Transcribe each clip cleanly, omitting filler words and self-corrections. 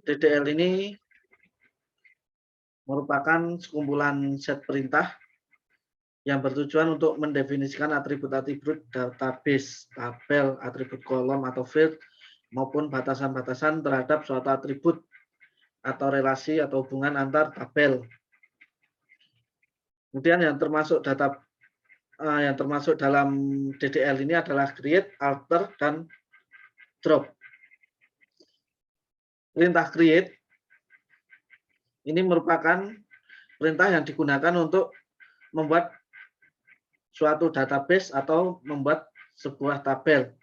DDL ini merupakan sekumpulan set perintah yang bertujuan untuk mendefinisikan atribut-atribut database, tabel, atribut kolom atau field, maupun batasan-batasan terhadap suatu atribut atau relasi atau hubungan antar tabel. Kemudian yang termasuk dalam DDL ini adalah create, alter, dan drop. Perintah create ini merupakan perintah yang digunakan untuk membuat suatu database atau membuat sebuah tabel.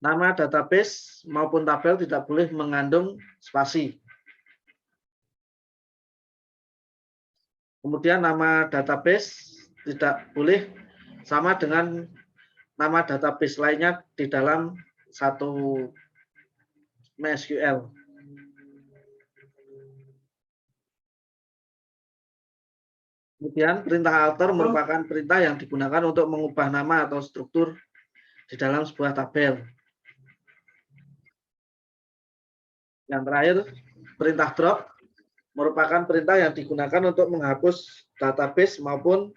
Nama database maupun tabel tidak boleh mengandung spasi. Kemudian nama database tidak boleh sama dengan nama database lainnya di dalam satu MySQL. Kemudian perintah alter merupakan perintah yang digunakan untuk mengubah nama atau struktur di dalam sebuah tabel. Yang terakhir, perintah drop merupakan perintah yang digunakan untuk menghapus database maupun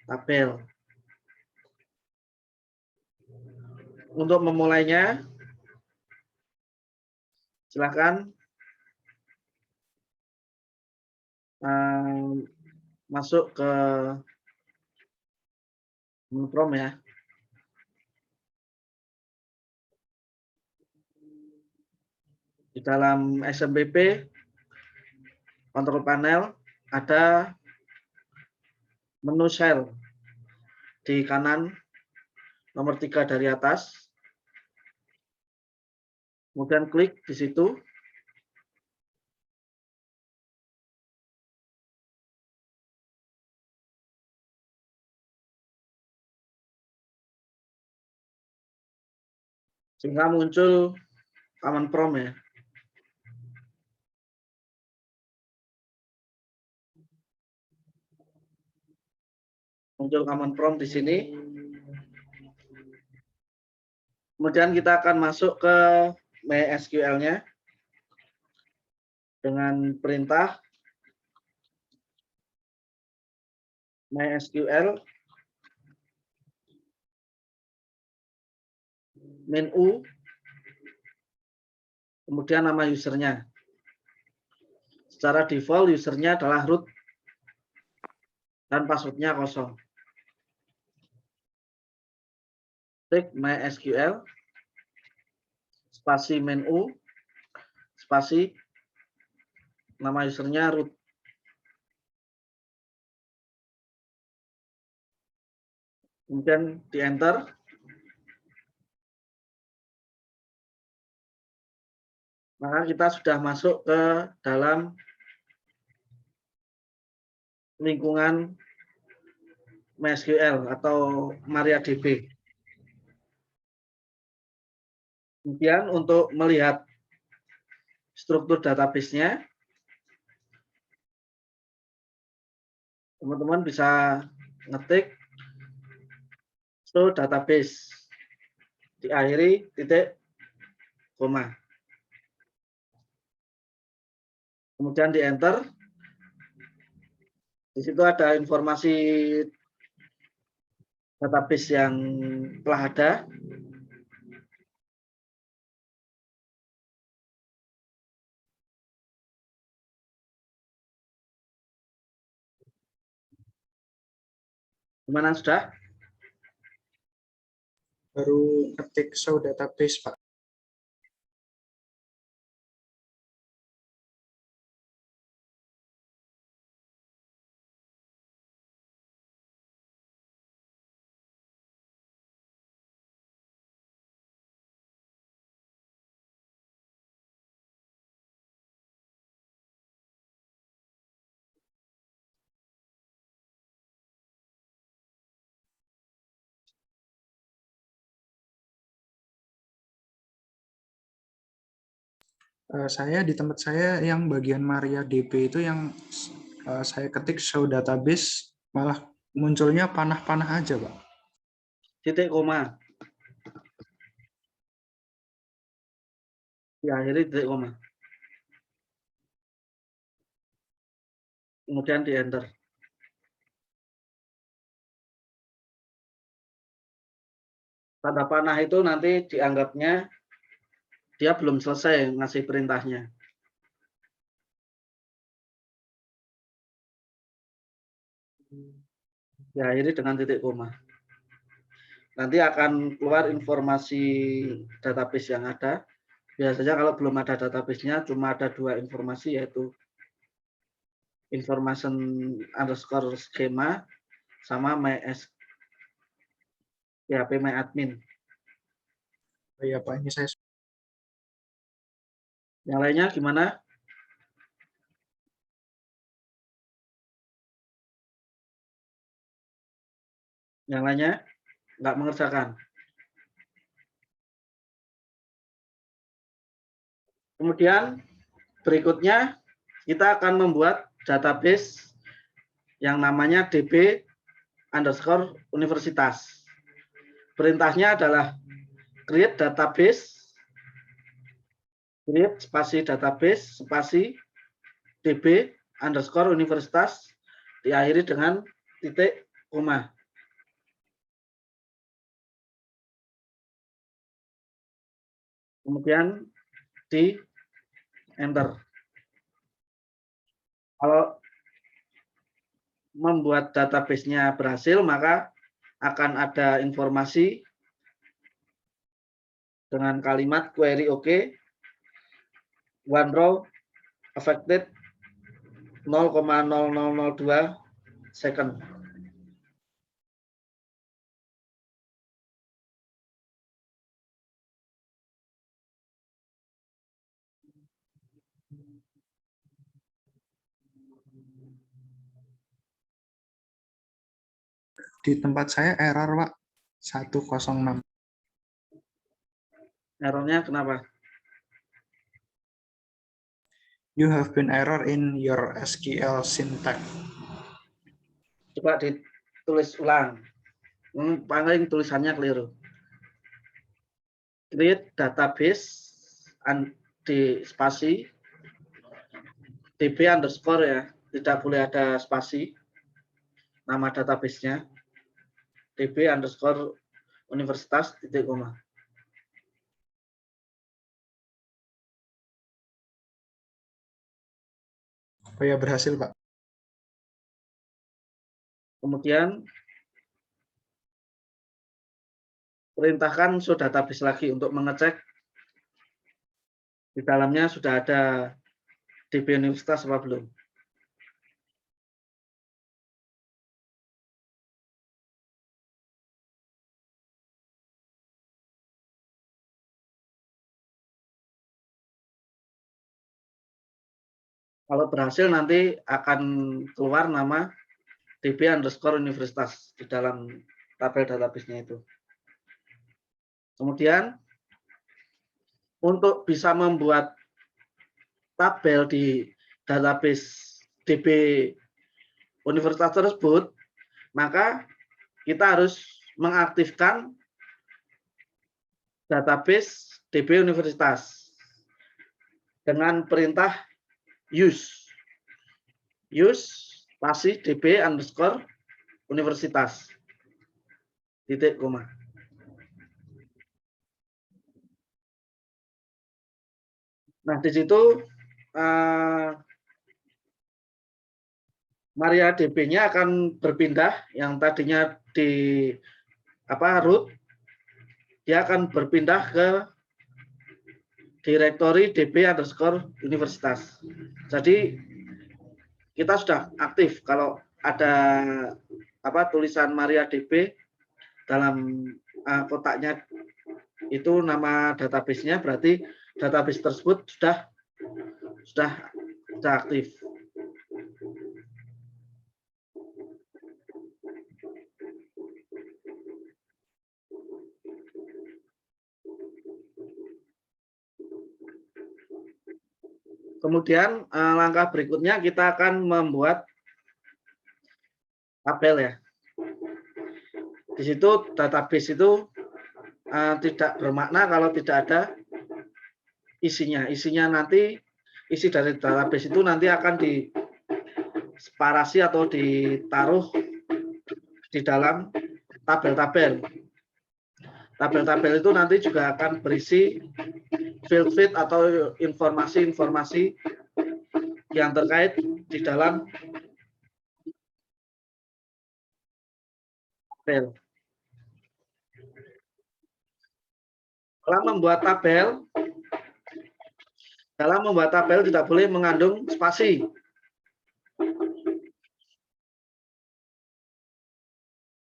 tabel. Untuk memulainya, silakan masuk ke menu prompt ya. Di dalam SMPP control panel ada menu shell di kanan nomor 3 dari atas. Kemudian klik di situ. Sehingga muncul command prompt ya. Muncul command prompt di sini. Kemudian kita akan masuk ke MySQL-nya dengan perintah MySQL -u, kemudian nama usernya. Secara default usernya adalah root dan passwordnya kosong. Klik MySQL spasi -u spasi nama usernya root. Kemudian di enter. Maka kita sudah masuk ke dalam lingkungan MySQL atau MariaDB. Kemudian untuk melihat struktur database-nya, teman-teman bisa ngetik show database, diakhiri titik koma. Kemudian di enter. Di situ ada informasi database yang telah ada. Gimana sudah? Baru ketik show database, Pak. Saya di tempat saya yang bagian MariaDB itu yang saya ketik show database malah munculnya panah-panah aja, Pak. Titik koma. diakhiri titik koma. Kemudian di enter. Tanda panah itu nanti dianggapnya dia belum selesai ngasih perintahnya. Diakhiri dengan titik koma. Nanti akan keluar informasi database yang ada. Biasanya kalau belum ada database-nya cuma ada 2 informasi, yaitu information underscore schema sama PHP myadmin. Oh iya Pak, ini saya Yang lainnya gimana? Yang lainnya nggak mengerjakan. Kemudian berikutnya kita akan membuat database yang namanya db underscore universitas. Perintahnya adalah create database, create spasi database, spasi db underscore universitas, diakhiri dengan titik koma. Kemudian di enter. Kalau membuat database-nya berhasil, maka akan ada informasi dengan kalimat query OK, one row affected 0,0002 second. di tempat saya error Pak 106. Errornya kenapa? You have been error in your SQL syntax. Coba ditulis ulang. Paling tulisannya keliru. Create database di spasi db underscore ya, tidak boleh ada spasi nama database-nya, db underscore universitas titik koma. Oh ya, berhasil Pak. Kemudian perintahkan show database lagi untuk mengecek di dalamnya sudah ada db universitas apa belum. Kalau berhasil nanti akan keluar nama db underscore universitas di dalam tabel database-nya itu. Kemudian untuk bisa membuat tabel di database db universitas tersebut, maka kita harus mengaktifkan database db universitas dengan perintah use spasi db underscore universitas titik koma. Nah, di situ MariaDB-nya akan berpindah, yang tadinya di root, dia akan berpindah ke direktori db underscore universitas. Jadi kita sudah aktif kalau ada tulisan MariaDB dalam kotaknya itu nama database-nya, berarti database tersebut sudah aktif. Kemudian langkah berikutnya kita akan membuat tabel ya. Di situ database itu tidak bermakna kalau tidak ada isinya nanti isi dari database itu nanti akan diseparasi atau ditaruh di dalam tabel-tabel. Tabel-tabel itu nanti juga akan berisi field atau informasi-informasi yang terkait di dalam tabel. Dalam membuat tabel tidak boleh mengandung spasi.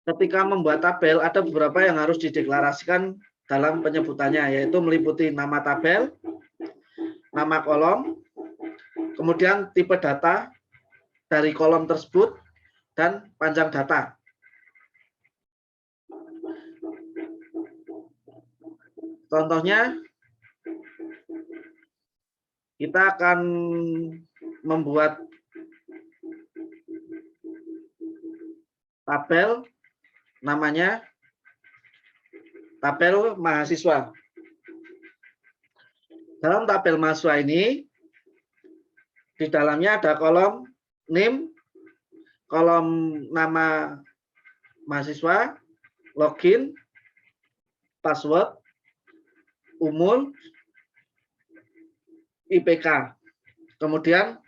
Ketika membuat tabel, ada beberapa yang harus dideklarasikan dalam penyebutannya, yaitu meliputi nama tabel, nama kolom, kemudian tipe data dari kolom tersebut, dan panjang data. Contohnya, kita akan membuat tabel namanya tabel mahasiswa. Dalam tabel mahasiswa ini, di dalamnya ada kolom NIM, kolom nama mahasiswa, login, password, umur, IPK. Kemudian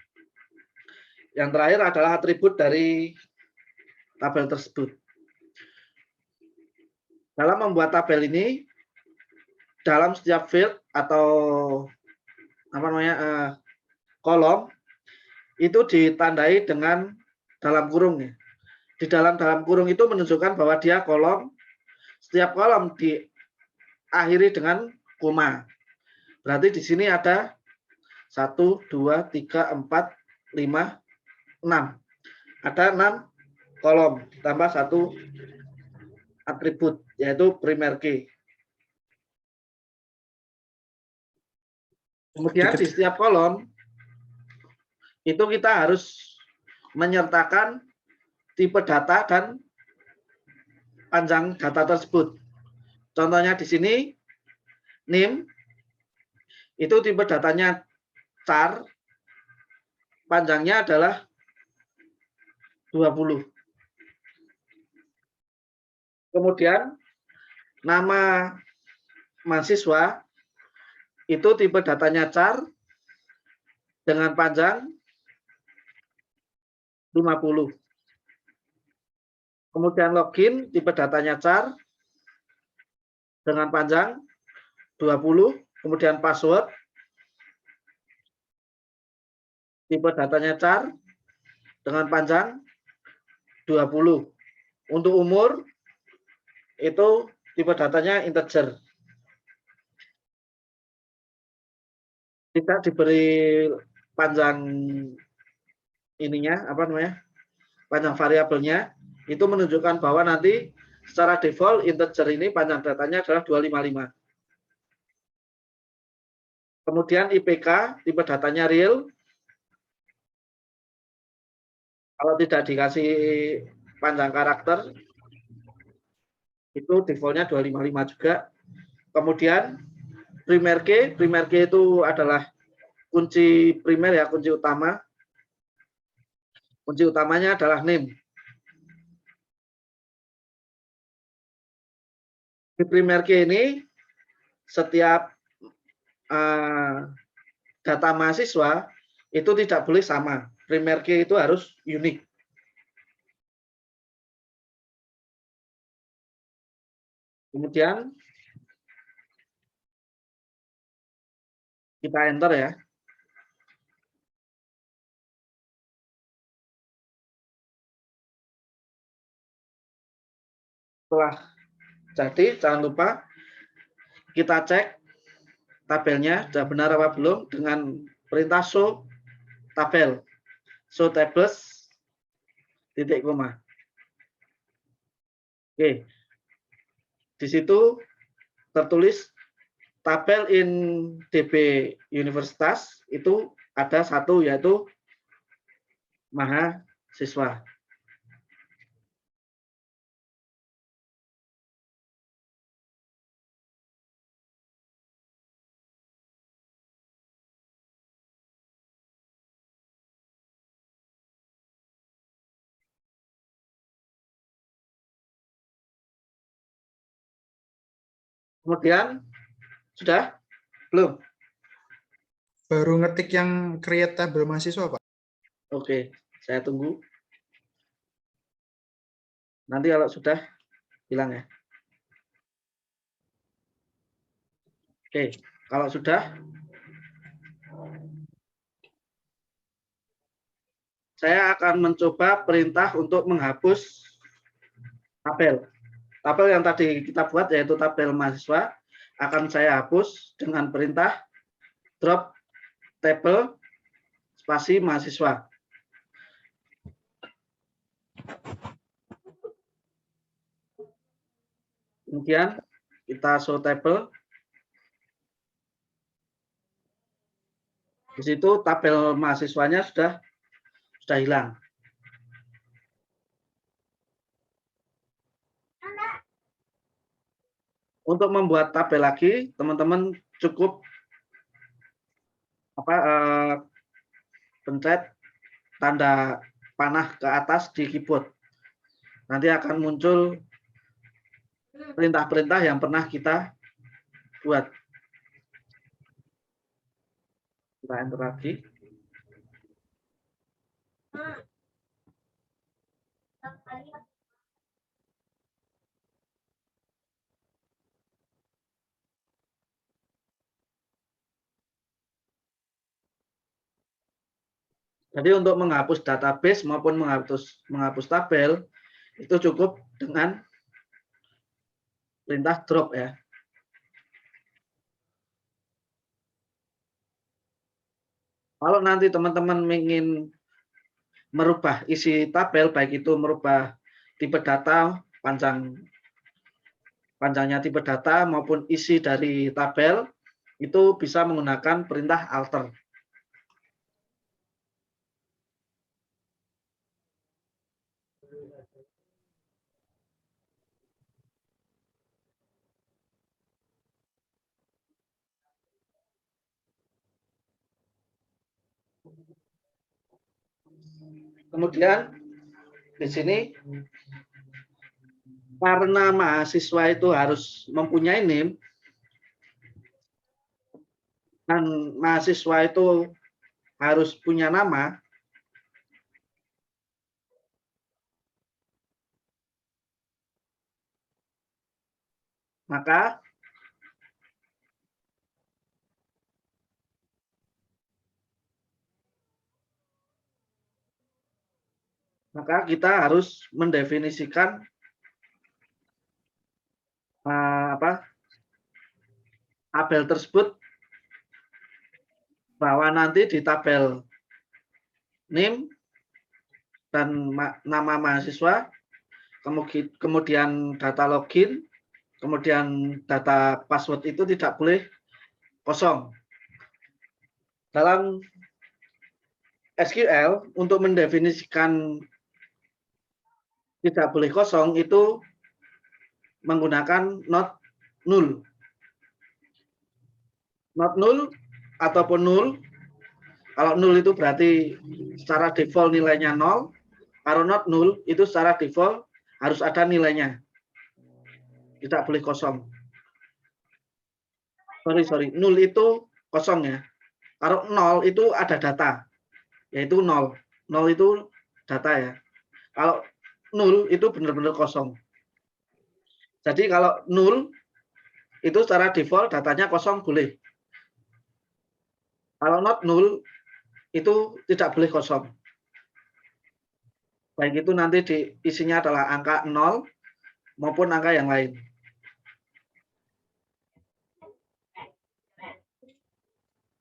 yang terakhir adalah atribut dari tabel tersebut. Dalam membuat tabel ini, dalam setiap field atau kolom itu ditandai dengan dalam kurung. Di dalam kurung itu menunjukkan bahwa dia kolom. Setiap kolom diakhiri dengan koma. Berarti di sini ada 1, 2, 3, 4, 5, 6. Ada 6 kolom tambah 1 atribut, yaitu primer key. Kemudian di setiap kolom itu kita harus menyertakan tipe data dan panjang data tersebut. Contohnya di sini NIM itu tipe datanya char, panjangnya adalah 20. Kemudian nama mahasiswa itu tipe datanya char dengan panjang 50. Kemudian login tipe datanya char dengan panjang 20. Kemudian password tipe datanya char dengan panjang 20. Untuk umur itu tipe datanya integer. Tidak diberi panjang ininya, panjang variabelnya, itu menunjukkan bahwa nanti secara default integer ini panjang datanya adalah 255. Kemudian IPK tipe datanya real. Kalau tidak dikasih panjang karakter, itu defaultnya 255 juga. Kemudian primer key itu adalah kunci primer ya, kunci utama. Kunci utamanya adalah name. Di primer key ini setiap data mahasiswa itu tidak boleh sama. Primer key itu harus unik. Kemudian kita enter ya. Setelah jadi, jangan lupa kita cek tabelnya sudah benar apa belum dengan perintah show tabel. Show tables titik koma. Oke. Di situ tertulis tabel in DB Universitas itu ada satu, yaitu mahasiswa. Kemudian sudah belum? Baru ngetik yang create tabel mahasiswa, Pak. Oke, saya tunggu. Nanti kalau sudah bilang ya. Oke, kalau sudah saya akan mencoba perintah untuk menghapus tabel. Tabel yang tadi kita buat yaitu tabel mahasiswa akan saya hapus dengan perintah drop table spasi mahasiswa. Kemudian kita show table. Di situ tabel mahasiswanya sudah hilang. Untuk membuat tabel lagi, teman-teman cukup pencet tanda panah ke atas di keyboard. Nanti akan muncul perintah-perintah yang pernah kita buat. Kita enter lagi. Jadi untuk menghapus database maupun menghapus tabel itu cukup dengan perintah drop ya. Kalau nanti teman-teman ingin merubah isi tabel, baik itu merubah tipe data, panjangnya tipe data maupun isi dari tabel, itu bisa menggunakan perintah alter. Kemudian di sini karena mahasiswa itu harus mempunyai NIM dan mahasiswa itu harus punya nama, maka kita harus mendefinisikan tabel tersebut bahwa nanti di tabel NIM dan nama mahasiswa, kemudian data login, kemudian data password itu tidak boleh kosong. Dalam SQL untuk mendefinisikan tidak boleh kosong itu menggunakan not null. Not null ataupun null. Kalau null itu berarti secara default nilainya 0. Kalau not null itu secara default harus ada nilainya. Tidak boleh kosong. Sorry. Null itu kosong ya. Kalau 0 itu ada data. Yaitu 0. 0 itu data ya. Kalau null itu benar-benar kosong. Jadi kalau null itu secara default datanya kosong boleh. Kalau not null itu tidak boleh kosong. Baik itu nanti isinya adalah angka 0 maupun angka yang lain.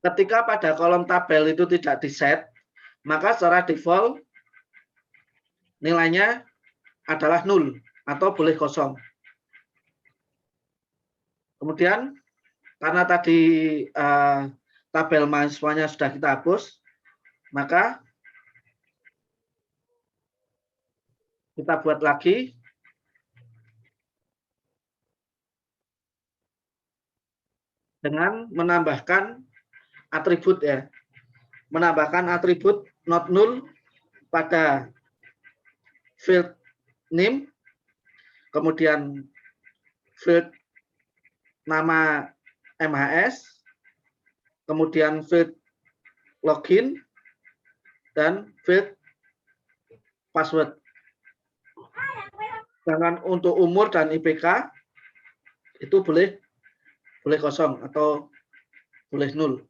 Ketika pada kolom tabel itu tidak di-set, maka secara default nilainya adalah 0 atau boleh kosong. Kemudian karena tadi tabel mahasiswanya sudah kita hapus, maka kita buat lagi dengan menambahkan atribut ya. Menambahkan atribut not null pada field name, kemudian field nama MHS, kemudian field login, dan field password. Sedangkan untuk umur dan IPK itu boleh kosong atau boleh 0.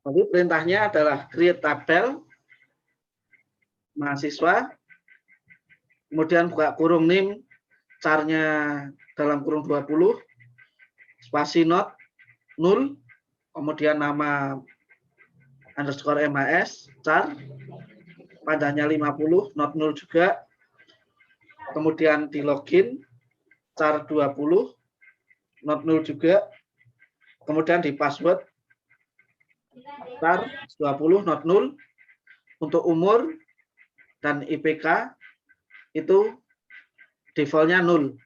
Jadi perintahnya adalah create tabel mahasiswa, kemudian buka kurung NIM, char-nya dalam kurung 20, spasi not 0, kemudian nama underscore MHS, char, panjangnya 50, not 0 juga, kemudian di login, char 20, not 0 juga, kemudian di password, char 20, not 0, untuk umur dan IPK itu defaultnya 0.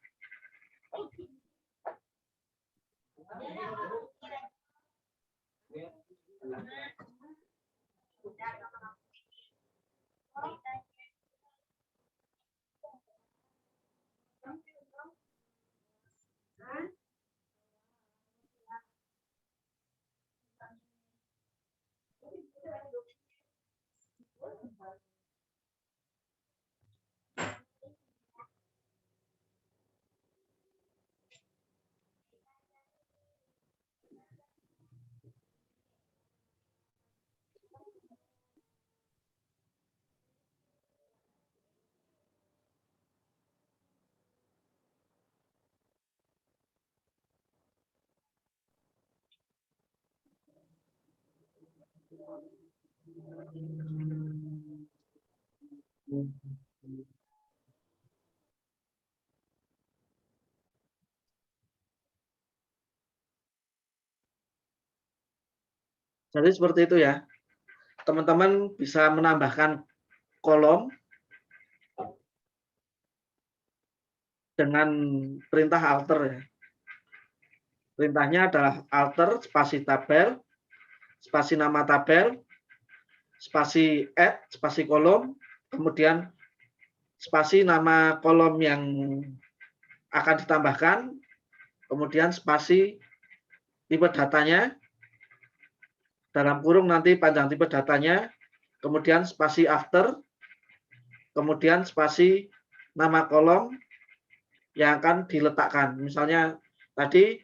Jadi seperti itu ya. Teman-teman bisa menambahkan kolom dengan perintah alter ya. Perintahnya adalah alter spasi tabel, spasi nama tabel, spasi add, spasi kolom, kemudian spasi nama kolom yang akan ditambahkan, kemudian spasi tipe datanya, dalam kurung nanti panjang tipe datanya, kemudian spasi after, kemudian spasi nama kolom yang akan diletakkan. Misalnya tadi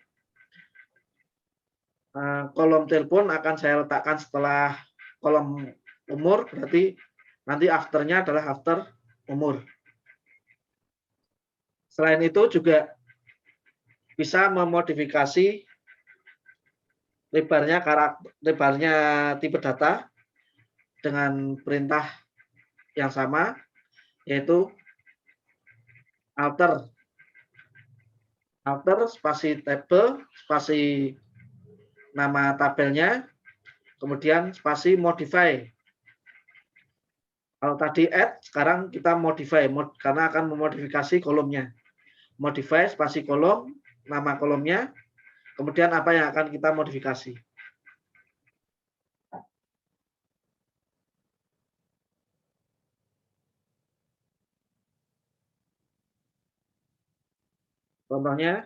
kolom telepon akan saya letakkan setelah kolom umur, berarti nanti afternya adalah after umur. Selain itu juga bisa memodifikasi lebarnya tipe data dengan perintah yang sama, yaitu alter spasi table, spasi nama tabelnya, kemudian spasi modify. Kalau tadi add, sekarang kita modify, karena akan memodifikasi kolomnya. Modify spasi kolom, nama kolomnya, kemudian apa yang akan kita modifikasi. Contohnya,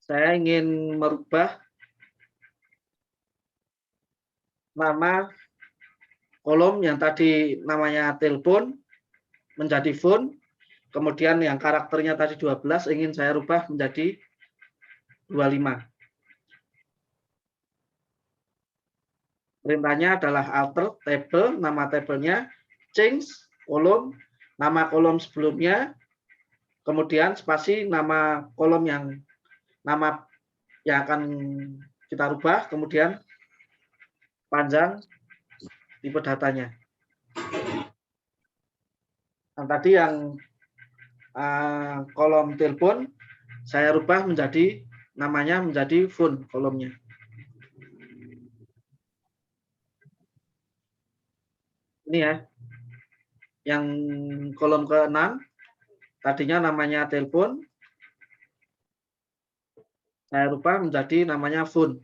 saya ingin merubah nama kolom yang tadi namanya telepon menjadi phone, kemudian yang karakternya tadi 12 ingin saya rubah menjadi 25. Perintahnya adalah alter table, nama tabelnya, change kolom, nama kolom sebelumnya, kemudian spasi nama kolom yang akan kita rubah, kemudian panjang tipe datanya. Nah, tadi yang kolom telepon Saya rubah menjadi namanya menjadi fun kolomnya. Ini ya, yang kolom ke-6 tadinya namanya telepon, saya rubah menjadi namanya fun.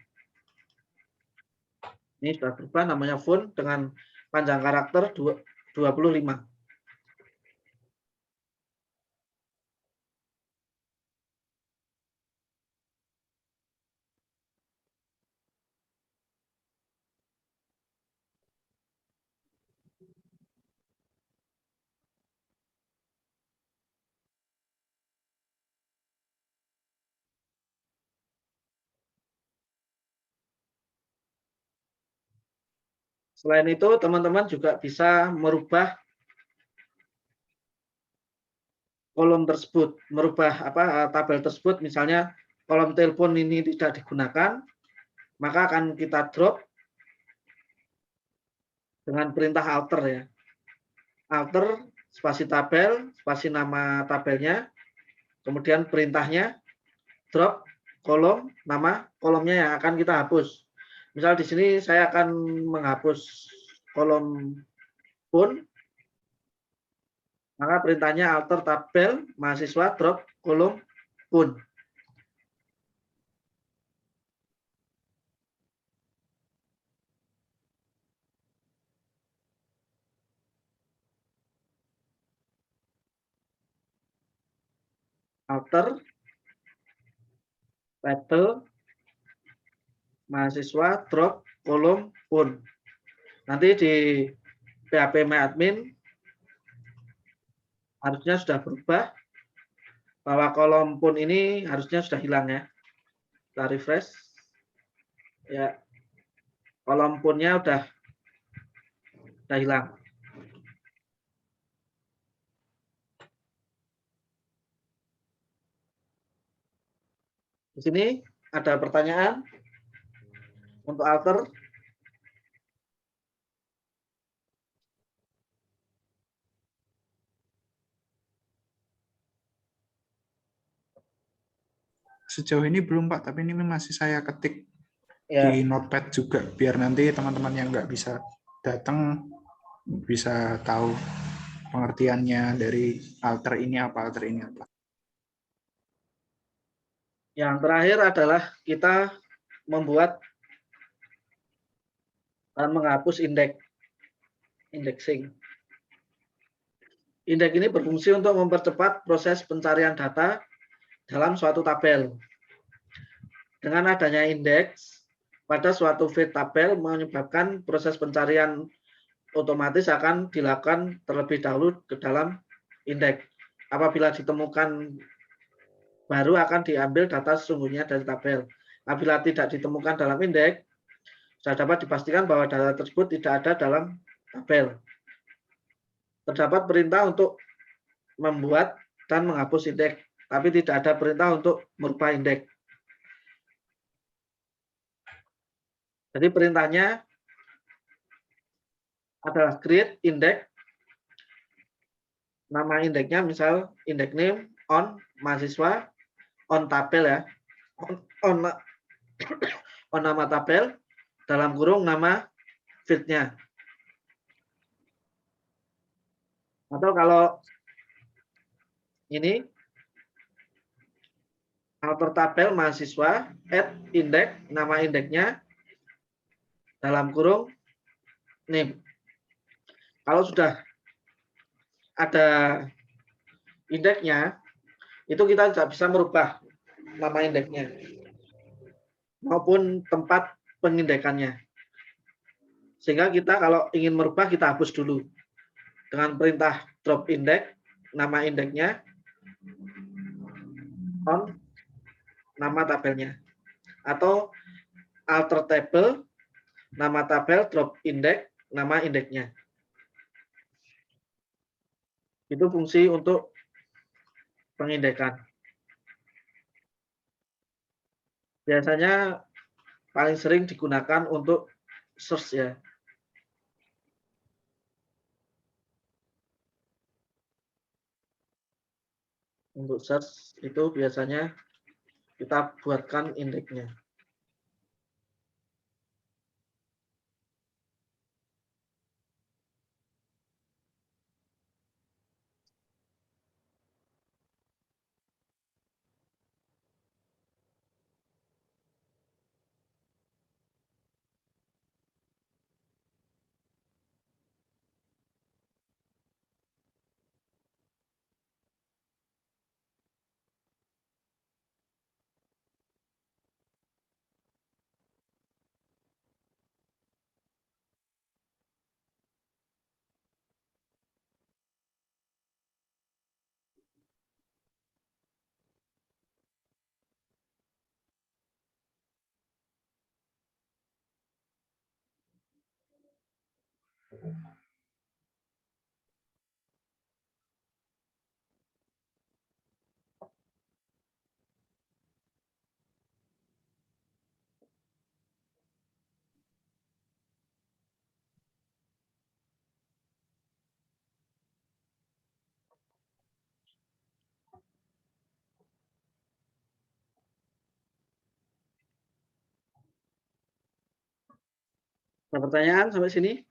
Ini sudah berubah namanya fun dengan panjang karakter 25. Selain itu, teman-teman juga bisa merubah kolom tersebut, merubah tabel tersebut. Misalnya kolom telepon ini tidak digunakan, maka akan kita drop dengan perintah alter ya. Alter spasi tabel, spasi nama tabelnya, kemudian perintahnya drop kolom, nama kolomnya yang akan kita hapus. Misal di sini saya akan menghapus kolom pun, maka perintahnya alter tabel mahasiswa drop kolom pun. Alter tabel mahasiswa drop kolom pun. Nanti di PHP MyAdmin harusnya sudah berubah bahwa kolom pun ini harusnya sudah hilang ya. Kita refresh. Ya, kolom punnya udah hilang. Di sini ada pertanyaan untuk alter. Sejauh ini belum Pak, tapi ini masih saya ketik Ya, di notepad juga, biar nanti teman-teman yang nggak bisa datang bisa tahu pengertiannya dari alter ini apa, alter ini apa. yang terakhir adalah kita membuat dan menghapus indexing. Indeks ini berfungsi untuk mempercepat proses pencarian data dalam suatu tabel. Dengan adanya indeks pada suatu field tabel menyebabkan proses pencarian otomatis akan dilakukan terlebih dahulu ke dalam indeks. Apabila ditemukan baru akan diambil data sesungguhnya dari tabel. Apabila tidak ditemukan dalam indeks, sudah dapat dipastikan bahwa data tersebut tidak ada dalam tabel. Terdapat perintah untuk membuat dan menghapus indeks, tapi tidak ada perintah untuk merubah indeks. Jadi perintahnya adalah create index, nama indeksnya misal index name on mahasiswa, on tabel ya, on nama tabel, dalam kurung nama fieldnya. Atau kalau ini alter tabel mahasiswa, add index, nama indeksnya, dalam kurung name. Kalau sudah ada indeksnya, itu kita tidak bisa merubah nama indeksnya maupun tempat pengindekannya. Sehingga kita kalau ingin merubah, kita hapus dulu dengan perintah drop index, nama indeksnya, on nama tabelnya, atau alter table, nama tabel, drop index, nama indeksnya. Itu fungsi untuk pengindekan. Biasanya paling sering digunakan untuk search ya. Untuk search itu biasanya Kita buatkan indeksnya. Ada pertanyaan sampai sini?